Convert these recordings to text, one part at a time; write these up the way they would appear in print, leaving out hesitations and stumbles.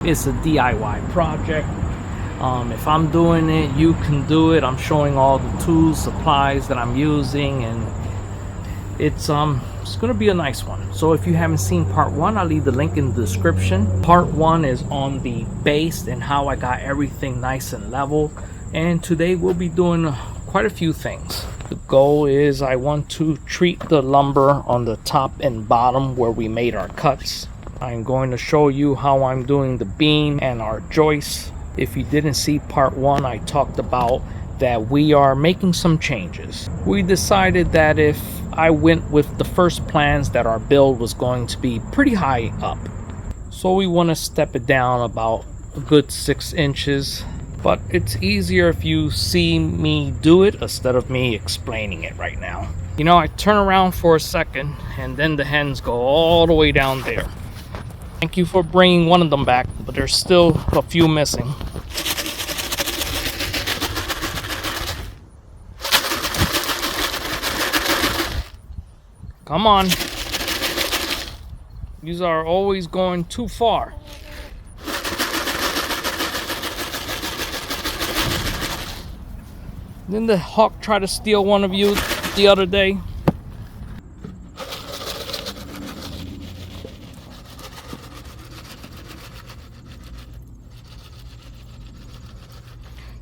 It's a DIY project. If I'm doing it, you can do it. I'm showing all the tools, supplies that I'm using, and it's gonna be a nice one. So if you haven't seen part one, I'll leave the link in the description. Part one is on the base and how I got everything nice and level. And today we'll be doing quite a few things. The goal is I want to treat the lumber on the top and bottom where we made our cuts. I'm going to show you how I'm doing the beam and our joists. If you didn't see part one, I talked about that we are making some changes. We decided that if I went with the first plans that our build was going to be pretty high up. So we want to step it down about a good 6 inches. But it's easier if you see me do it instead of me explaining it right now. You know, I turn around for a second and then the hens go all the way down there. Thank you for bringing one of them back, but there's still a few missing. Come on. These are always going too far. Didn't the hawk try to steal one of you the other day?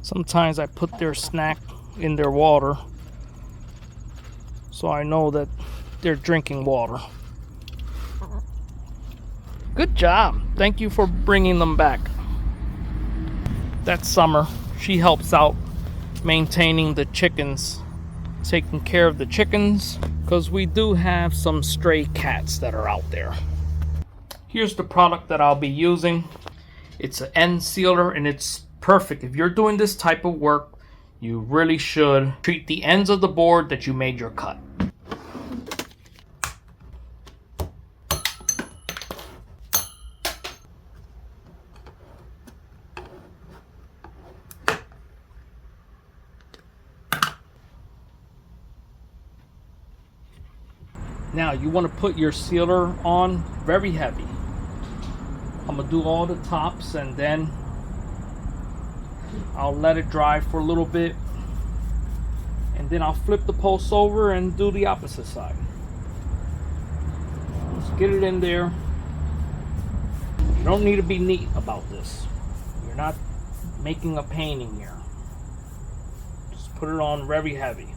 Sometimes I put their snack in their water so I know that they're drinking water. Good job. Thank you for bringing them back. That's Summer. She helps out maintaining the chickens, taking care of the chickens, because we do have some stray cats that are out there. Here's the product that I'll be using. It's an end sealer and it's perfect. If you're doing this type of work, you really should treat the ends of the board that you made your cut. Now you want to put your sealer on very heavy. I'm going to do all the tops and then I'll let it dry for a little bit. And then I'll flip the post over and do the opposite side. Let's get it in there. You don't need to be neat about this. You're not making a painting here. Just put it on very heavy.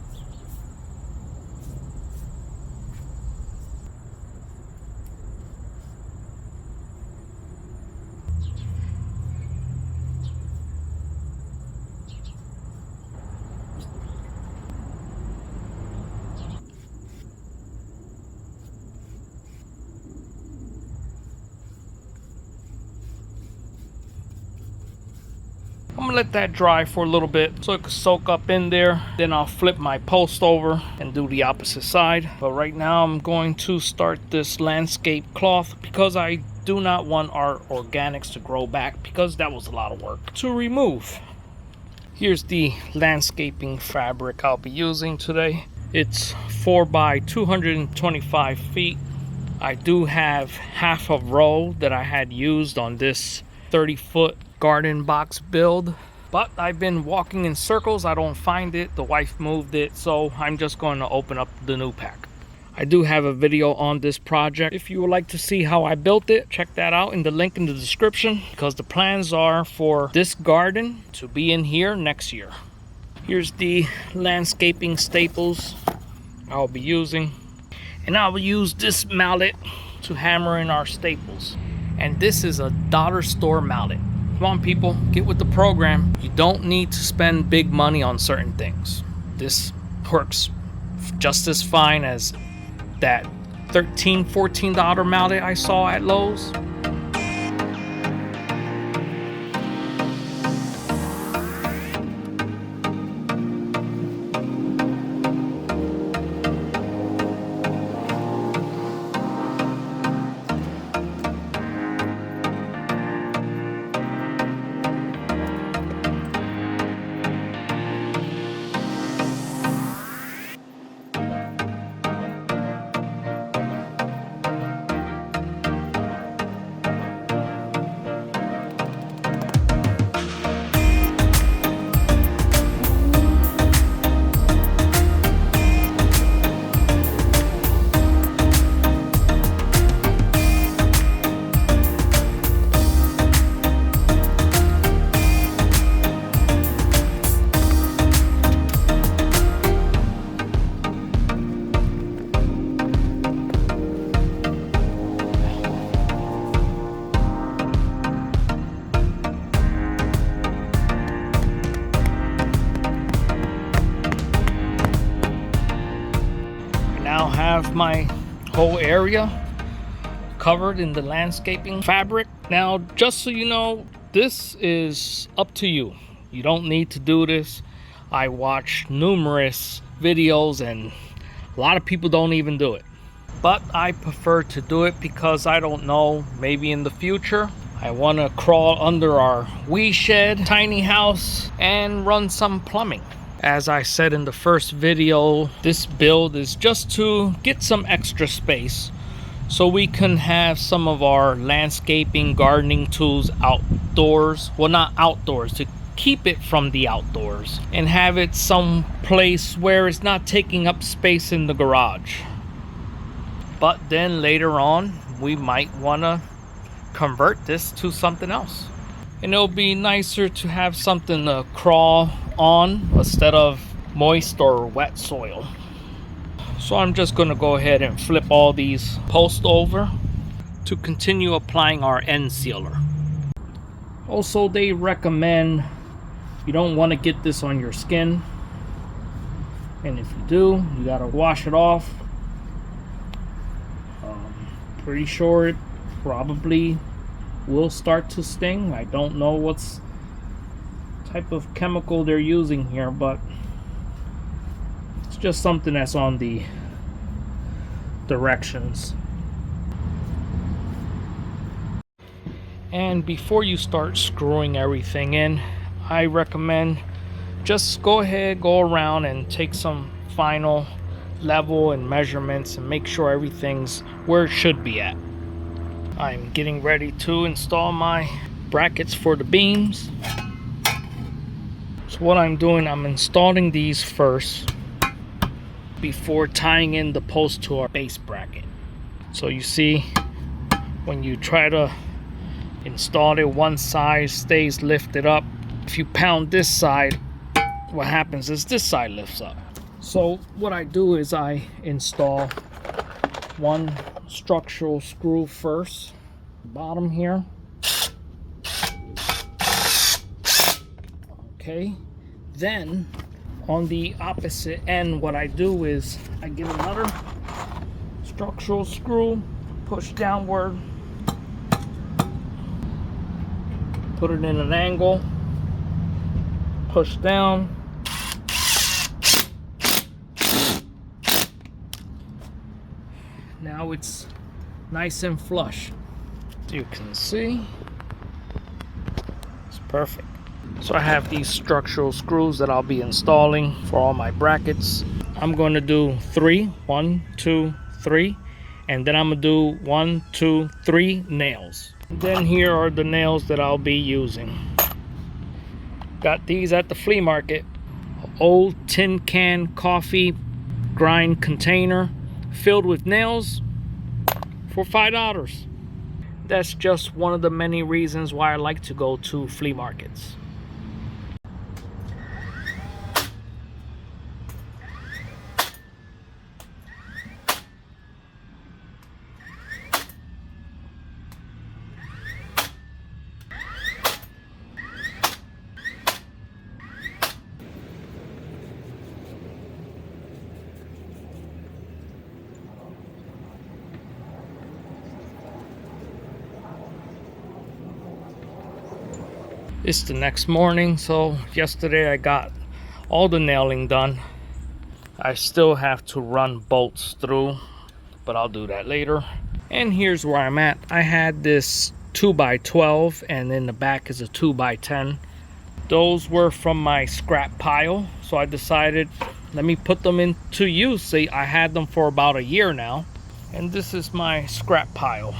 I'm gonna let that dry for a little bit so it can soak up in there. Then I'll flip my post over and do the opposite side. But right now I'm going to start this landscape cloth because I do not want our organics to grow back, because that was a lot of work to remove. Here's the landscaping fabric I'll be using today. It's 4 by 225 feet. I do have half a row that I had used on this 30-foot garden box build, but I've been walking in circles. I don't find it. The wife moved it, so I'm just going to open up the new pack. I do have a video on this project. If you would like to see how I built it, check that out in the link in the description, because the plans are for this garden to be in here next year. Here's the landscaping staples I'll be using, and I will use this mallet to hammer in our staples. And this is a dollar store mallet. Come on, people, get with the program. You don't need to spend big money on certain things. This works just as fine as that $13, $14 mallet I saw at Lowe's. have my whole area covered in the landscaping fabric. Now, just so you know, this is up to you. You don't need to do this. I watched numerous videos and a lot of people don't even do it. But I prefer to do it because I don't know, maybe in the future I want to crawl under our wee shed, tiny house, and run some plumbing. As I said in the first video, this build is just to get some extra space so we can have some of our landscaping, gardening tools outdoors. Well, not outdoors, to keep it from the outdoors and have it some place where it's not taking up space in the garage. But then later on, we might want to convert this to something else. And it'll be nicer to have something to crawl on instead of moist or wet soil. So I'm just going to go ahead and flip all these posts over to continue applying our end sealer. Also, they recommend you don't want to get this on your skin. And if you do, you got to wash it off. Pretty sure it probably will start to sting. I don't know what's type of chemical they're using here, but it's just something that's on the directions. And before you start screwing everything in, I recommend just go ahead, go around and take some final level and measurements and make sure everything's where it should be at. I'm getting ready to install my brackets for the beams. So what I'm doing, I'm installing these first before tying in the post to our base bracket. So you see, when you try to install it, one side stays lifted up. If you pound this side, what happens is this side lifts up. So what I do is I install one structural screw first, bottom here. Okay, then on the opposite end, what I do is I get another structural screw, push downward, put it in an angle, push down. Now it's nice and flush. You can see it's perfect. So I have these structural screws that I'll be installing for all my brackets. I'm going to do 3, 1, 2, 3, and then I'm going to do 1, 2, 3 nails. Then here are the nails that I'll be using. Got these at the flea market. Old tin can coffee grind container filled with nails for $5. That's just one of the many reasons why I like to go to flea markets. It's the next morning, so yesterday I got all the nailing done. I still have to run bolts through, but I'll do that later. And here's where I'm at. I had this 2x12 and in the back is a 2x10. Those were from my scrap pile, so I decided let me put them into use. See, I had them for about a year now, and this is my scrap pile.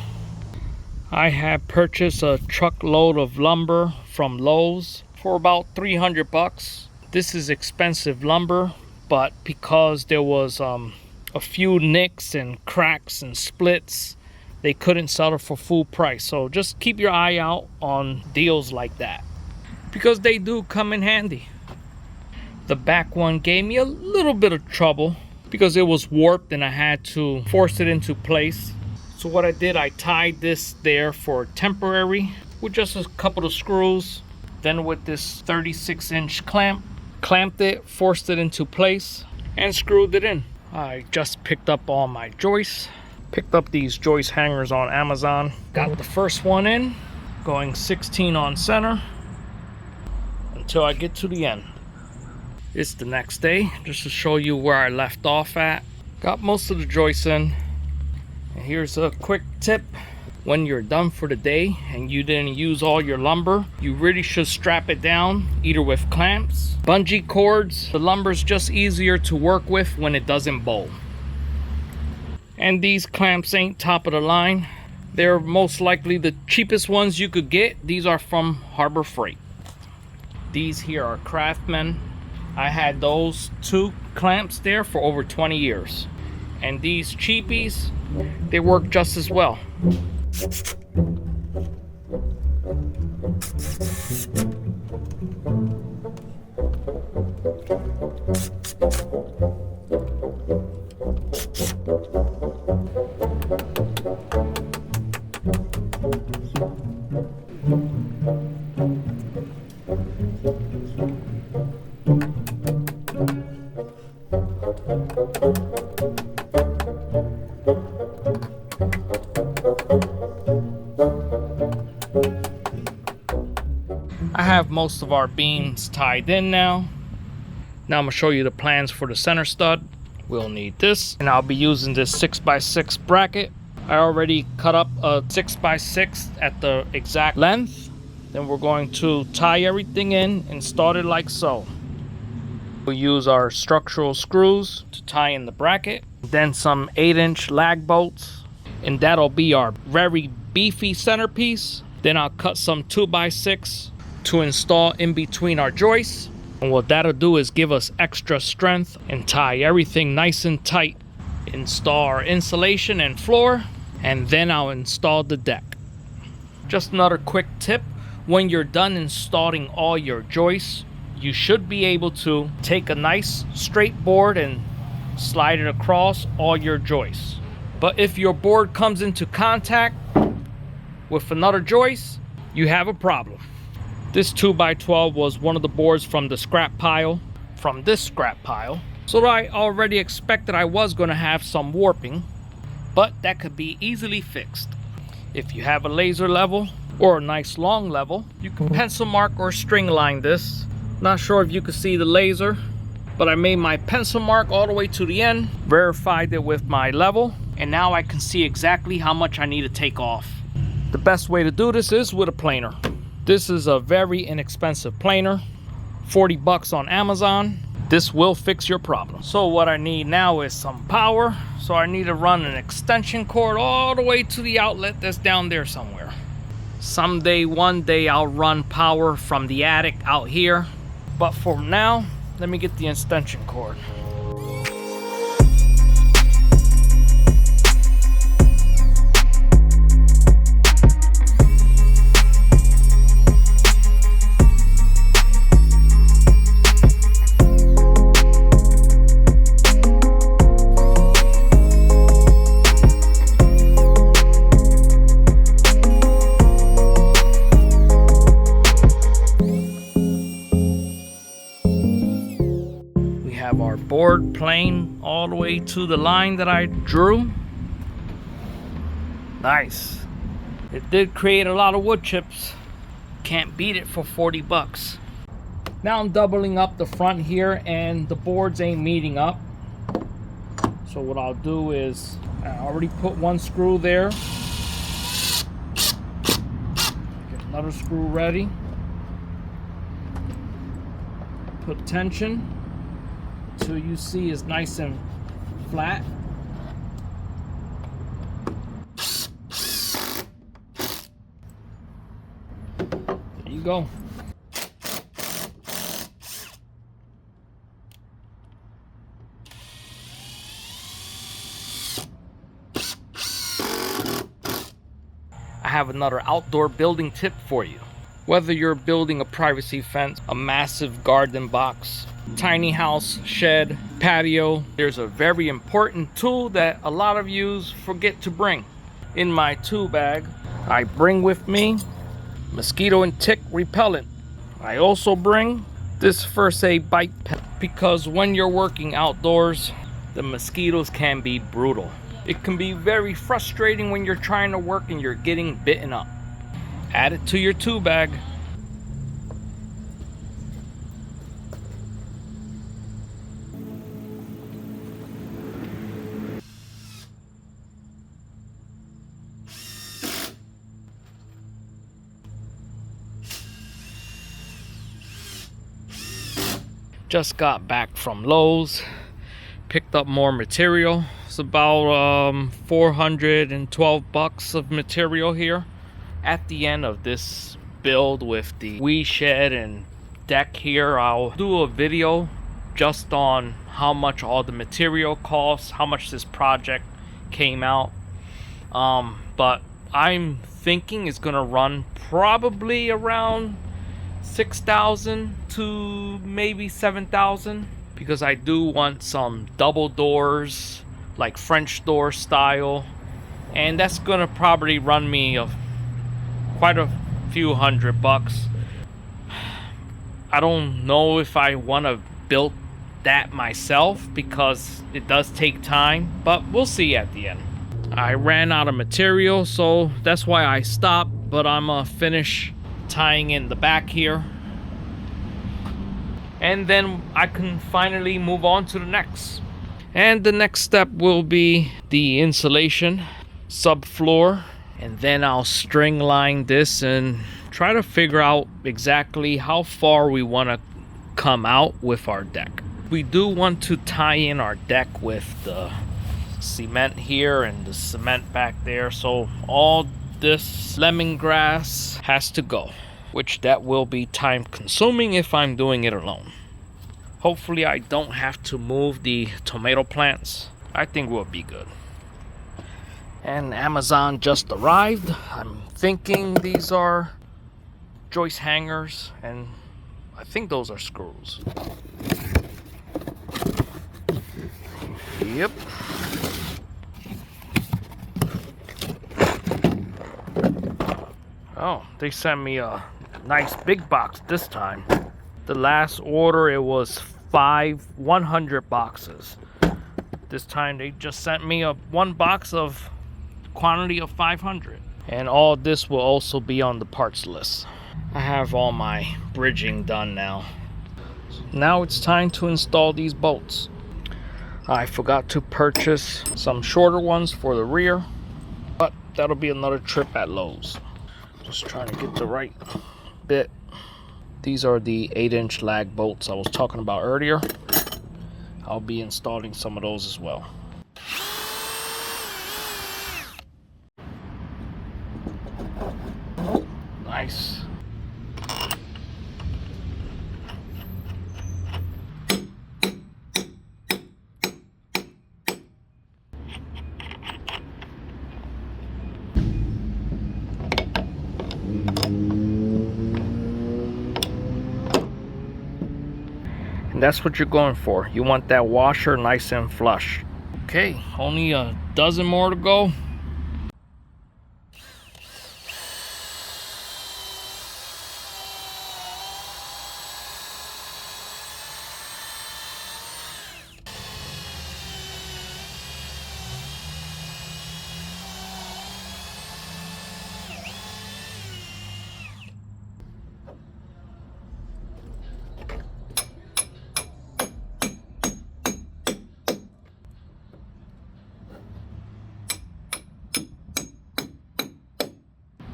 I have purchased a truckload of lumber from Lowe's for about 300 bucks. This is expensive lumber, but because there was a few nicks and cracks and splits, they couldn't sell it for full price. So just keep your eye out on deals like that, because they do come in handy. The back one gave me a little bit of trouble because it was warped and I had to force it into place. So what I did, I tied this there for temporary with just a couple of screws. Then with this 36-inch clamp, clamped it, forced it into place, and screwed it in. I just picked up all my joists. Picked up these joist hangers on Amazon. Got the first one in, going 16 on center until I get to the end. It's the next day, just to show you where I left off at. Got most of the joists in. And here's a quick tip. When you're done for the day and you didn't use all your lumber, you really should strap it down, either with clamps, bungee cords. The lumber's just easier to work with when it doesn't bowl. And these clamps ain't top of the line. They're most likely the cheapest ones you could get. These are from Harbor Freight. These here are Craftsman. I had those 2 clamps there for over 20 years. And these cheapies, they work just as well. I have most of our beams tied in now. Now I'm going to show you the plans for the center stud. We'll need this, and I'll be using this 6x6 bracket. I already cut up a 6x6 at the exact length. Then we're going to tie everything in and start it like so. We'll use our structural screws to tie in the bracket, then some 8-inch lag bolts, and that'll be our very beefy centerpiece. Then I'll cut some 2x6 to install in between our joists. And what that'll do is give us extra strength and tie everything nice and tight. Install our insulation and floor, and then I'll install the deck. Just another quick tip. When you're done installing all your joists, you should be able to take a nice straight board and slide it across all your joists. But if your board comes into contact with another joist, you have a problem. This 2x12 was one of the boards from the scrap pile, so I already expected I was going to have some warping, but that could be easily fixed. If you have a laser level or a nice long level, you can pencil mark or string line this. Not sure if you can see the laser, but I made my pencil mark all the way to the end, verified it with my level, and now I can see exactly how much I need to take off. The best way to do this is with a planer. This is a very inexpensive planer, 40 bucks on Amazon. This will fix your problem. So what I need now is some power. So I need to run an extension cord all the way to the outlet that's down there somewhere. Someday, one day, I'll run power from the attic out here. But for now, let me get the extension cord. Board plane all the way to the line that I drew. Nice. It did create a lot of wood chips. Can't beat it for 40 bucks. Now I'm doubling up the front here and the boards ain't meeting up. So what I'll do is, I already put one screw there. Get another screw ready. Put tension till you see is nice and flat. There you go. I have another outdoor building tip for you. Whether you're building a privacy fence, a massive garden box, tiny house, shed, patio, there's a very important tool that a lot of yous forget to bring. In my tool bag, I bring with me mosquito and tick repellent. I also bring this first aid bite pen, because when you're working outdoors, The mosquitoes can be brutal. It can be very frustrating when you're trying to work and you're getting bitten up. Add it to your tool bag. Just got back from Lowe's, picked up more material. It's about 412 bucks of material here. At the end of this build with the wee shed and deck here, I'll do a video just on how much all the material costs, how much this project came out. But I'm thinking it's gonna run probably around 6,000 to maybe 7,000, because I do want some double doors, like French door style, and that's gonna probably run me quite a few $100. I don't know if I want to build that myself because it does take time, but we'll see at the end. I ran out of material, so that's why I stopped, but I'm gonna finish tying in the back here, and then I can finally move on to the next. And the next step will be the insulation subfloor, and then I'll string line this and try to figure out exactly how far we want to come out with our deck. We do want to tie in our deck with the cement here and the cement back there, so all this lemongrass has to go, which that will be time consuming if I'm doing it alone. Hopefully I don't have to move the tomato plants. I think we'll be good. And Amazon just arrived. I'm thinking these are joist hangers, and I think those are screws. Yep. Oh, they sent me a nice big box this time. The last order, it was 100 boxes. This time they just sent me one box of quantity of 500. And all this will also be on the parts list. I have all my bridging done now. Now it's time to install these bolts. I forgot to purchase some shorter ones for the rear, but that'll be another trip at Lowe's. Just trying to get the right bit. These are the 8-inch lag bolts I was talking about earlier. I'll be installing some of those as well. Nice. That's what you're going for. You want that washer nice and flush. Okay, only a dozen more to go.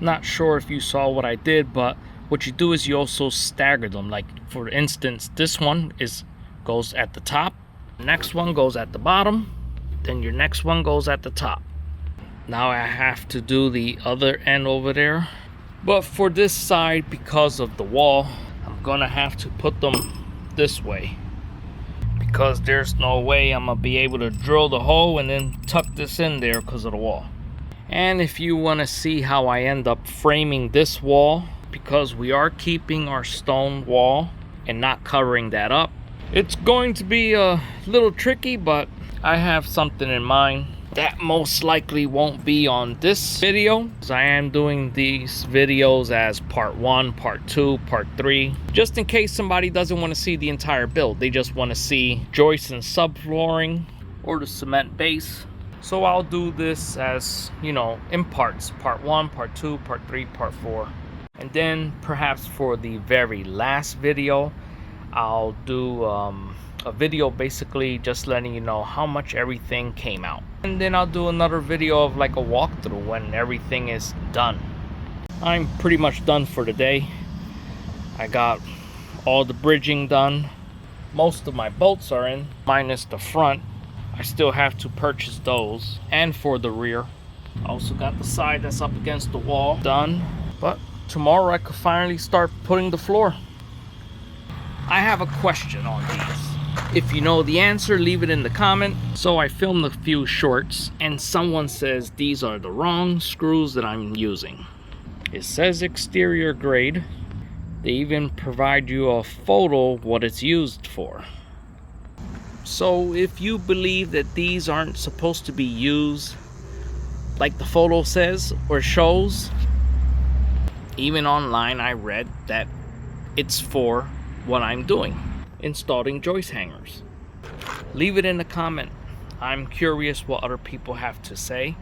Not sure if you saw what I did, but what you do is you also stagger them. Like for instance, this one goes at the top, next one goes at the bottom, then your next one goes at the top. Now I have to do the other end over there, but for this side, because of the wall, I'm gonna have to put them this way, because there's no way I'm gonna be able to drill the hole and then tuck this in there because of the wall. And if you want to see how I end up framing this wall, because we are keeping our stone wall and not covering that up, it's going to be a little tricky, but I have something in mind. That most likely won't be on this video, because I am doing these videos as part 1, part 2, part 3, just in case somebody doesn't want to see the entire build. They just want to see joists and subflooring, or the cement base. So I'll do this as, you know, in parts. Part 1, part 2, part 3, part 4. And then perhaps for the very last video, I'll do a video basically just letting you know how much everything came out. And then I'll do another video of like a walkthrough when everything is done. I'm pretty much done for the day. I got all the bridging done. Most of my bolts are in, minus the front. I still have to purchase those, and for the rear. I also got the side that's up against the wall done. But tomorrow I could finally start putting the floor. I have a question on these. If you know the answer, leave it in the comment. So I filmed a few shorts and someone says these are the wrong screws that I'm using. It says exterior grade. They even provide you a photo of what it's used for. So if you believe that these aren't supposed to be used like the photo says or shows, even online I read that it's for what I'm doing, installing joist hangers. Leave it in the comment. I'm curious what other people have to say.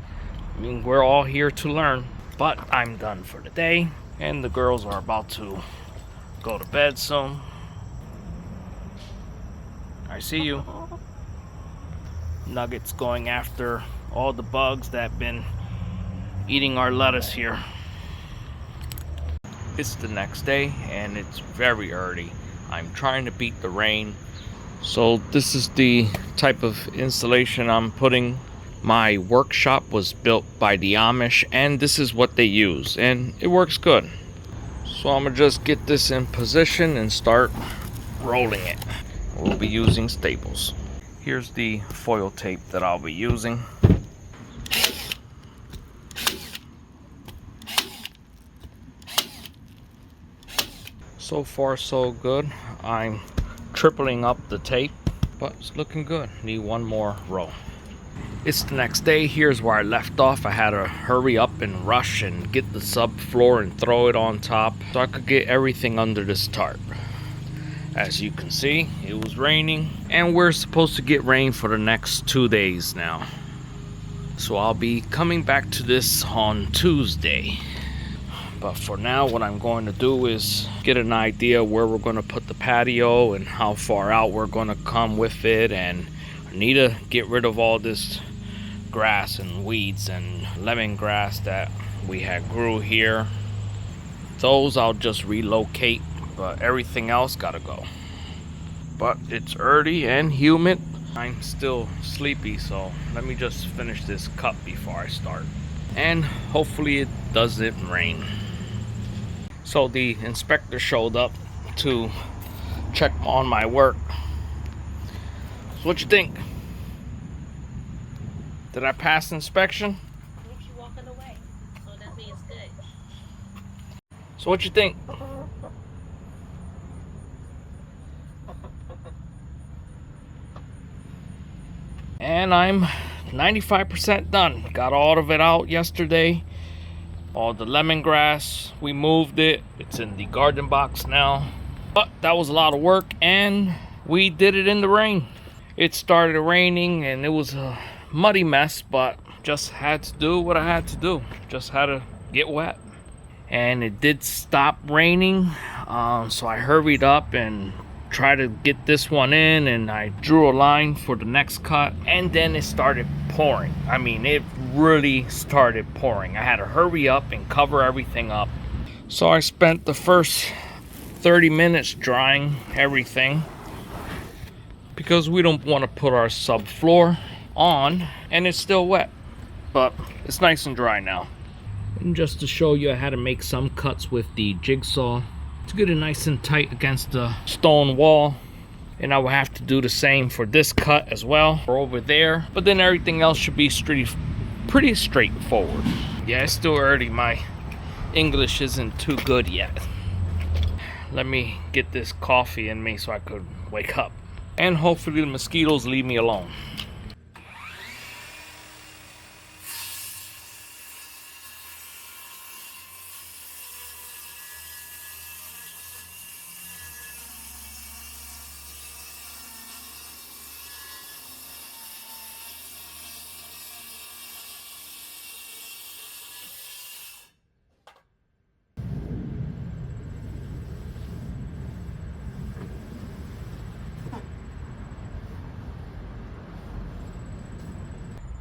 I mean, we're all here to learn. But I'm done for the day, and the girls are about to go to bed soon. I see you. Nuggets going after all the bugs that have been eating our lettuce here. It's the next day and it's very early. I'm trying to beat the rain. So this is the type of insulation I'm putting. My workshop was built by the Amish and this is what they use and it works good. So I'm gonna just get this in position and start rolling it. We'll be using staples. Here's the foil tape that I'll be using. So far so good. I'm tripling up the tape, but it's looking good. Need one more row. It's the next day. Here's where I left off. I had to hurry up and rush and get the subfloor and throw it on top so I could get everything under this tarp. As you can see, it was raining and we're supposed to get rain for the next 2 days now. So I'll be coming back to this on Tuesday. But for now, what I'm going to do is get an idea where we're going to put the patio and how far out we're going to come with it. And I need to get rid of all this grass and weeds and lemongrass that we had grew here. Those I'll just relocate, but everything else gotta go. But it's early and humid. I'm still sleepy, so let me just finish this cut before I start. And hopefully it doesn't rain. So the inspector showed up to check on my work. So what you think? Did I pass inspection? Makes you walking away, so that means it's good. So what you think? And I'm 95% done. Got all of it out yesterday. All the lemongrass, we moved it. It's in the garden box now. But that was a lot of work and we did it in the rain. It started raining and it was a muddy mess, but just had to do what I had to do. Just had to get wet. And it did stop raining, so I hurried up and tried to get this one in, and I drew a line for the next cut, and then it started pouring. I mean, it really started pouring. I had to hurry up and cover everything up. So I spent the first 30 minutes drying everything because we don't want to put our subfloor on and it's still wet, but it's nice and dry now. And just to show you, I had to make some cuts with the jigsaw to get it nice and tight against the stone wall. And I will have to do the same for this cut as well, or over there. But then everything else should be pretty straightforward. Yeah, it's still early. My English isn't too good yet. Let me get this coffee in me so I could wake up. And hopefully the mosquitoes leave me alone.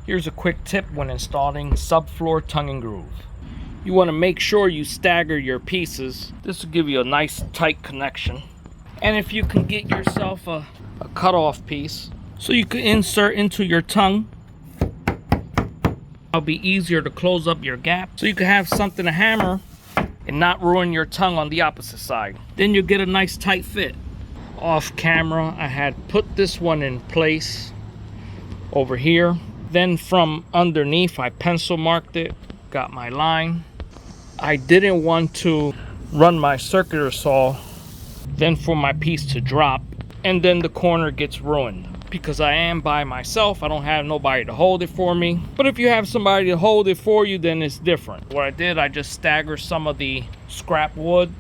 Here's a quick tip when installing subfloor tongue and groove. You want to make sure you stagger your pieces. This will give you a nice tight connection. And if you can get yourself a cutoff piece so you can insert into your tongue, it'll be easier to close up your gap so you can have something to hammer and not ruin your tongue on the opposite side. Then you'll get a nice tight fit. Off camera, I had put this one in place over here. Then from underneath, I pencil marked it, got my line. I didn't want to run my circular saw, then for my piece to drop, and then the corner gets ruined. Because I am by myself, I don't have nobody to hold it for me. But if you have somebody to hold it for you, then it's different. What I did, I just staggered some of the scrap wood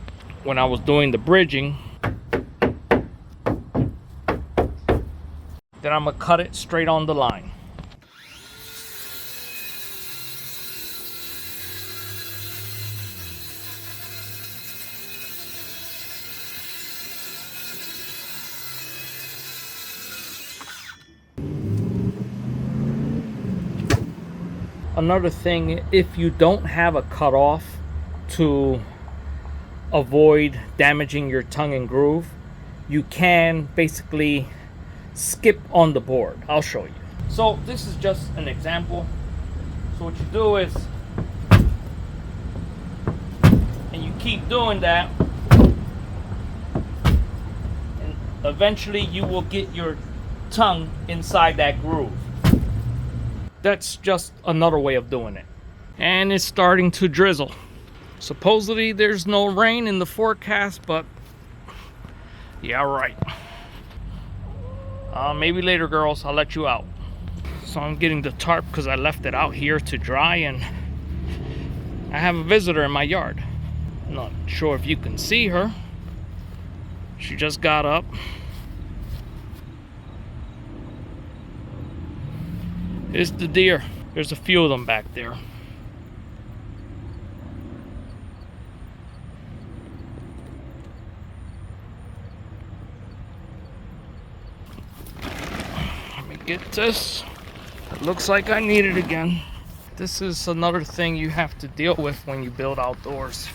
when I was doing the bridging. Then I'm gonna cut it straight on the line. Another thing, if you don't have a cutoff to avoid damaging your tongue and groove, you can basically skip on the board. I'll show you. So this is just an example. So what you do is, and you keep doing that, and eventually you will get your tongue inside that groove. That's just another way of doing it. And it's starting to drizzle. Supposedly there's no rain in the forecast, but yeah, right. Maybe later, girls, I'll let you out. So I'm getting the tarp because I left it out here to dry, and I have a visitor in my yard. I'm not sure if you can see her. She just got up. It's the deer. There's a few of them back there. Let me get this. It looks like I need it again. This is another thing you have to deal with when you build outdoors.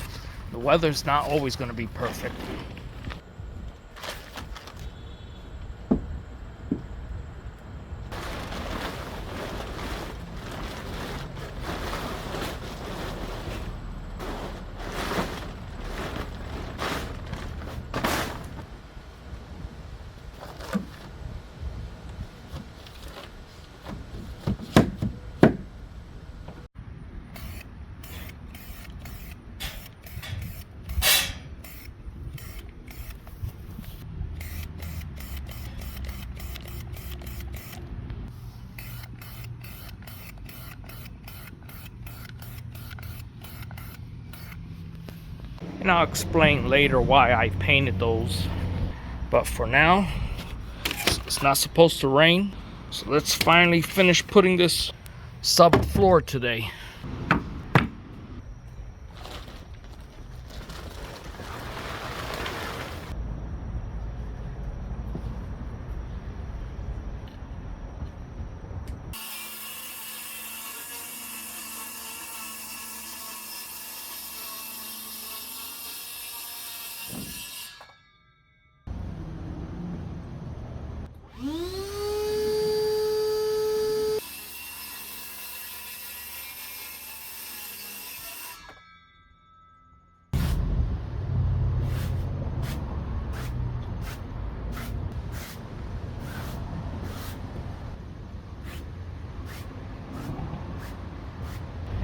The weather's not always going to be perfect. And I'll explain later why I painted those. But for now, it's not supposed to rain. So let's finally finish putting this subfloor today.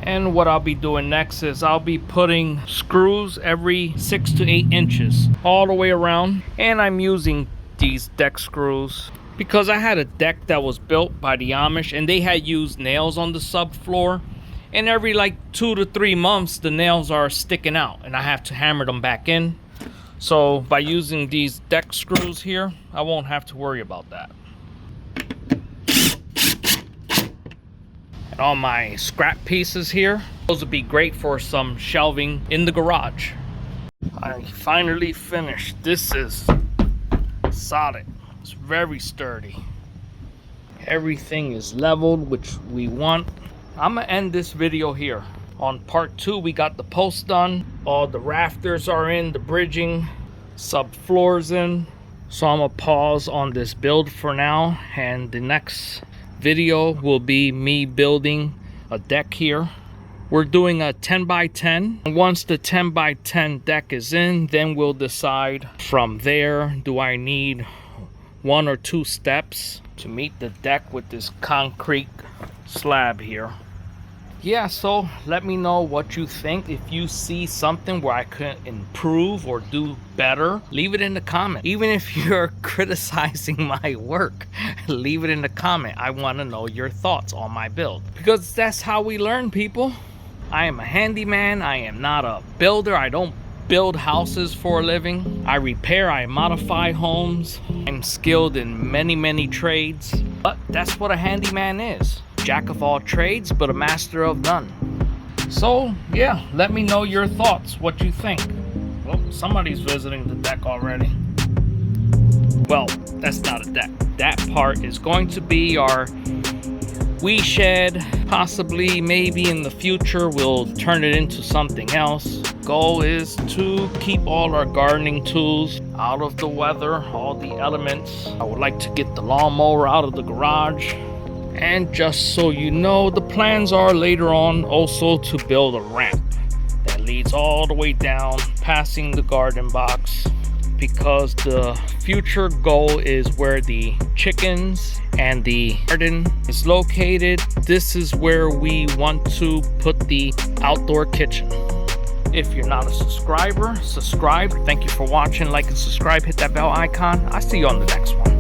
And what I'll be doing next is I'll be putting screws every 6 to 8 inches all the way around. And I'm using these deck screws because I had a deck that was built by the Amish and they had used nails on the subfloor. And every like 2 to 3 months the nails are sticking out and I have to hammer them back in. So by using these deck screws here, I won't have to worry about that. And all my scrap pieces here, those would be great for some shelving in the garage. I finally finished. This is solid. It's very sturdy. Everything is leveled, which we want. I'm gonna end this video here. On part 2, we got the post done. All the rafters are in, the bridging, subfloors in. So I'm gonna pause on this build for now, and the next video will be me building a deck here. We're doing a 10 by 10. Once the 10 by 10 deck is in, then we'll decide from there, do I need 1 or 2 steps to meet the deck with this concrete slab here. Yeah, so let me know what you think. If you see something where I could improve or do better, leave it in the comment. Even if you're criticizing my work, leave it in the comment. I want to know your thoughts on my build, because that's how we learn, people. I am a handyman. I am not a builder. I don't build houses for a living. I repair, I modify homes. I'm skilled in many trades, but that's what a handyman is. Jack of all trades, but a master of none. So yeah, let me know your thoughts, what you think. Well, somebody's visiting the deck already. Well, that's not a deck. That part is going to be our wee shed. Possibly, maybe in the future, we'll turn it into something else. Goal is to keep all our gardening tools out of the weather, all the elements. I would like to get the lawnmower out of the garage. And just so you know, the plans are later on also to build a ramp that leads all the way down, passing the garden box, because the future goal is where the chickens and the garden is located. This is where we want to put the outdoor kitchen. If you're not a subscriber, subscribe. Thank you for watching. Like and subscribe. Hit that bell icon. I'll see you on the next one.